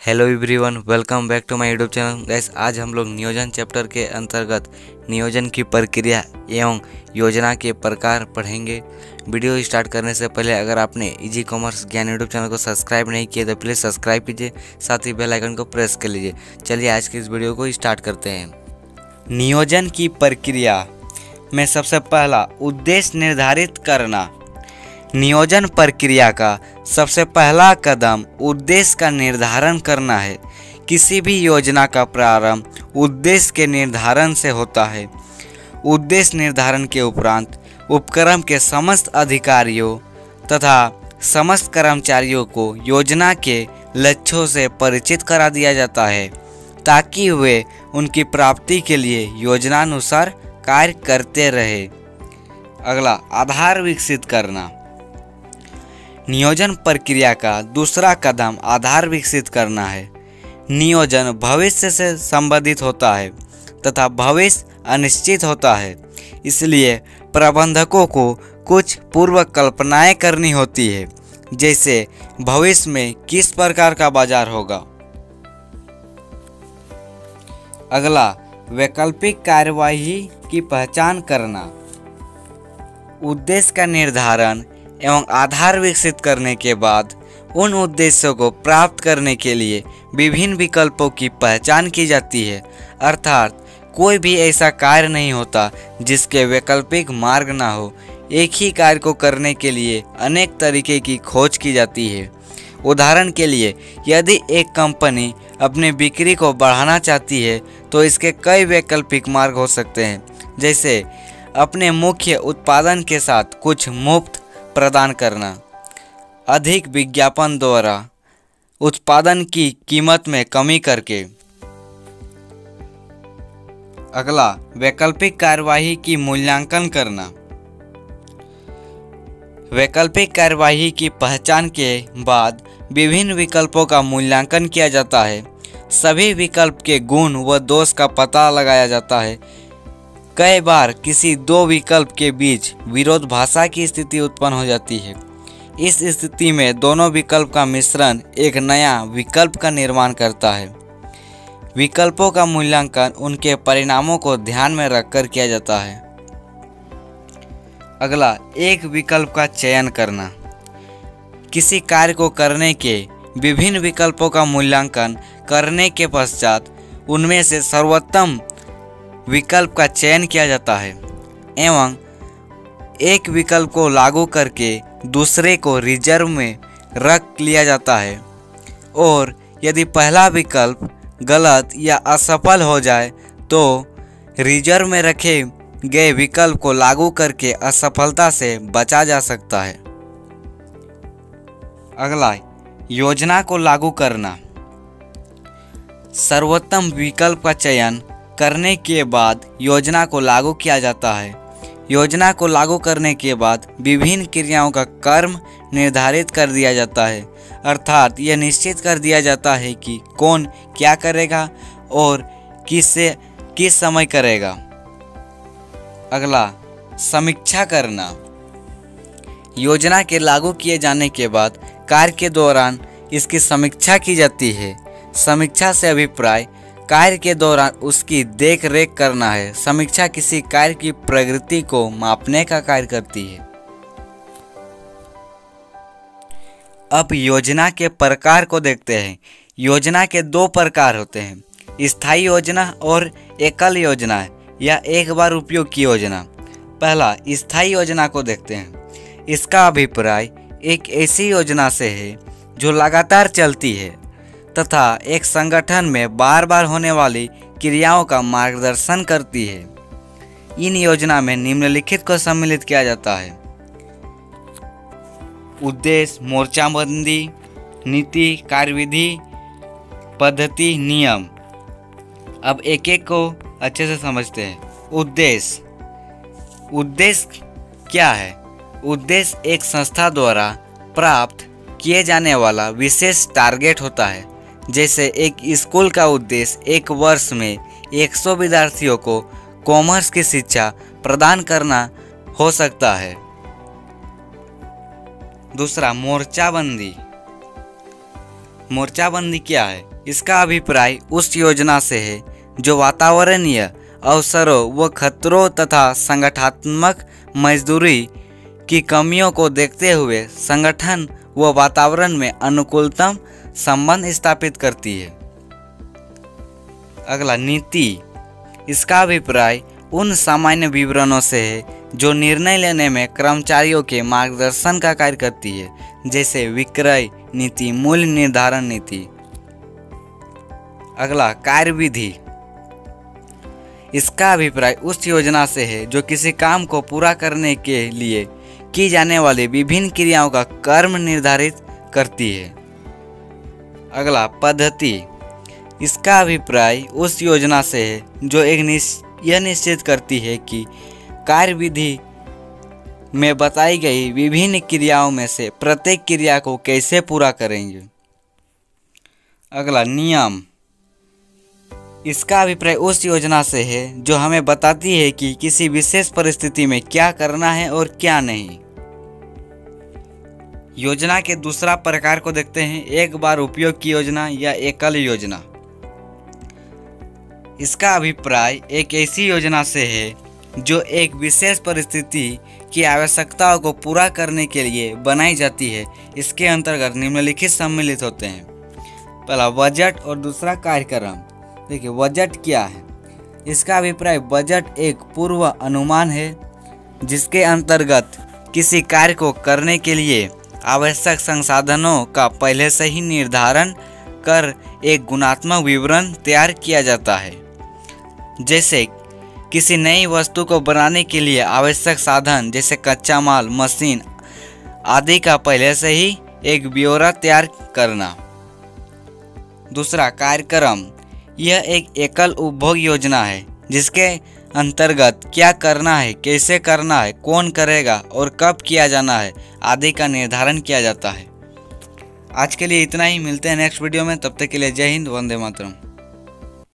Hello everyone, welcome back to my YouTube channel. Guys, आज हम लोग नियोजन चैप्टर के अंतर्गत नियोजन की प्रक्रिया एवं योजना के प्रकार पढ़ेंगे। वीडियो स्टार्ट करने से पहले अगर आपने इजी कॉमर्स ज्ञान यूट्यूब चैनल को सब्सक्राइब नहीं किया तो प्लीज़ सब्सक्राइब कीजिए, साथ ही बेल आइकन को प्रेस कर लीजिए। चलिए आज की इस वीडियो को स्टार्ट करते हैं। नियोजन की प्रक्रिया में सबसे पहला उद्देश्य निर्धारित करना। नियोजन प्रक्रिया का सबसे पहला कदम उद्देश्य का निर्धारण करना है। किसी भी योजना का प्रारंभ उद्देश्य के निर्धारण से होता है। उद्देश्य निर्धारण के उपरांत उपक्रम के समस्त अधिकारियों तथा समस्त कर्मचारियों को योजना के लक्ष्यों से परिचित करा दिया जाता है ताकि वे उनकी प्राप्ति के लिए योजनानुसार कार्य करते रहे। अगला, आधार विकसित करना। नियोजन प्रक्रिया का दूसरा कदम आधार विकसित करना है। नियोजन भविष्य से संबंधित होता है तथा भविष्य अनिश्चित होता है, इसलिए प्रबंधकों को कुछ पूर्व कल्पनाएं करनी होती है, जैसे भविष्य में किस प्रकार का बाजार होगा। अगला, वैकल्पिक कार्यवाही की पहचान करना। उद्देश्य का निर्धारण एवं आधार विकसित करने के बाद उन उद्देश्यों को प्राप्त करने के लिए विभिन्न विकल्पों की पहचान की जाती है। अर्थात कोई भी ऐसा कार्य नहीं होता जिसके वैकल्पिक मार्ग ना हो। एक ही कार्य को करने के लिए अनेक तरीके की खोज की जाती है। उदाहरण के लिए, यदि एक कंपनी अपनी बिक्री को बढ़ाना चाहती है तो इसके कई वैकल्पिक मार्ग हो सकते हैं, जैसे अपने मुख्य उत्पादन के साथ कुछ मुफ्त प्रदान करना, अधिक विज्ञापन द्वारा उत्पादन की कीमत में कमी करके। अगला, वैकल्पिक कार्यवाही की मूल्यांकन करना। वैकल्पिक कार्यवाही की पहचान के बाद विभिन्न विकल्पों का मूल्यांकन किया जाता है। सभी विकल्प के गुण व दोष का पता लगाया जाता है। कई बार किसी दो विकल्प के बीच विरोधाभास की स्थिति उत्पन्न हो जाती है। इस स्थिति में दोनों विकल्प का मिश्रण एक नया विकल्प का निर्माण करता है। विकल्पों का मूल्यांकन उनके परिणामों को ध्यान में रखकर किया जाता है। अगला, एक विकल्प का चयन करना। किसी कार्य को करने के विभिन्न विकल्पों का मूल्यांकन करने के पश्चात उनमें से सर्वोत्तम विकल्प का चयन किया जाता है एवं एक विकल्प को लागू करके दूसरे को रिजर्व में रख लिया जाता है, और यदि पहला विकल्प गलत या असफल हो जाए तो रिजर्व में रखे गए विकल्प को लागू करके असफलता से बचा जा सकता है। अगला, योजना को लागू करना। सर्वोत्तम विकल्प का चयन करने के बाद योजना को लागू किया जाता है। योजना को लागू करने के बाद विभिन्न क्रियाओं का क्रम निर्धारित कर दिया जाता है, अर्थात यह निश्चित कर दिया जाता है कि कौन क्या करेगा और किस समय करेगा। अगला, समीक्षा करना। योजना के लागू किए जाने के बाद कार्य के दौरान इसकी समीक्षा की जाती है। समीक्षा से अभिप्राय कार्य के दौरान उसकी देख रेख करना है। समीक्षा किसी कार्य की प्रगति को मापने का कार्य करती है। अब योजना के प्रकार को देखते हैं। योजना के दो प्रकार होते हैं, स्थायी योजना और एकल योजना या एक बार उपयोग की योजना। पहला, स्थायी योजना को देखते हैं। इसका अभिप्राय एक ऐसी योजना से है जो लगातार चलती है तथा एक संगठन में बार बार होने वाली क्रियाओं का मार्गदर्शन करती है। इन योजना में निम्नलिखित को सम्मिलित किया जाता है: उद्देश्य, मोर्चाबंदी, नीति, कार्यविधि, पद्धति, नियम। अब एक एक को अच्छे से समझते हैं। उद्देश्य क्या है? उद्देश्य एक संस्था द्वारा प्राप्त किए जाने वाला विशेष टारगेट होता है। जैसे एक स्कूल का उद्देश्य एक वर्ष में 100 विद्यार्थियों को कॉमर्स की शिक्षा प्रदान करना हो सकता है। दूसरा, मोर्चाबंदी। मोर्चाबंदी क्या है? इसका अभिप्राय उस योजना से है जो वातावरणीय अवसरों व खतरों तथा संगठनात्मक मजदूरी की कमियों को देखते हुए संगठन व वातावरण में अनुकूलतम संबंध स्थापित करती है। अगला, नीति। इसका अभिप्राय उन सामान्य विवरणों से है जो निर्णय लेने में कर्मचारियों के मार्गदर्शन का कार्य करती है, जैसे विक्रय नीति, मूल्य निर्धारण नीति। अगला, कार्यविधि। इसका अभिप्राय उस योजना से है जो किसी काम को पूरा करने के लिए की जाने वाली विभिन्न क्रियाओं का क्रम निर्धारित करती है। अगला, पद्धति। इसका अभिप्राय उस योजना से है जो यह निश्चित करती है कि कार्यविधि में बताई गई विभिन्न क्रियाओं में से प्रत्येक क्रिया को कैसे पूरा करेंगे। अगला, नियम। इसका अभिप्राय उस योजना से है जो हमें बताती है कि किसी विशेष परिस्थिति में क्या करना है और क्या नहीं। योजना के दूसरा प्रकार को देखते हैं, एक बार उपयोग की योजना या एकल योजना। इसका अभिप्राय एक ऐसी योजना से है जो एक विशेष परिस्थिति की आवश्यकताओं को पूरा करने के लिए बनाई जाती है। इसके अंतर्गत निम्नलिखित सम्मिलित होते हैं। पहला, बजट और दूसरा कार्यक्रम। देखिए, बजट क्या है? इसका अभिप्राय बजट एक पूर्व अनुमान है जिसके अंतर्गत किसी कार्य को करने के लिए आवश्यक संसाधनों का पहले से ही निर्धारण कर एक गुणात्मक विवरण तैयार किया जाता है। जैसे किसी नई वस्तु को बनाने के लिए आवश्यक साधन जैसे कच्चा माल, मशीन आदि का पहले से ही एक ब्यौरा तैयार करना। दूसरा, कार्यक्रम। यह एक एकल उपभोग योजना है जिसके अंतर्गत क्या करना है, कैसे करना है, कौन करेगा और कब किया जाना है आदि का निर्धारण किया जाता है। आज के लिए इतना ही, मिलते हैं नेक्स्ट वीडियो में। तब तक के लिए जय हिंद, वंदे मातरम।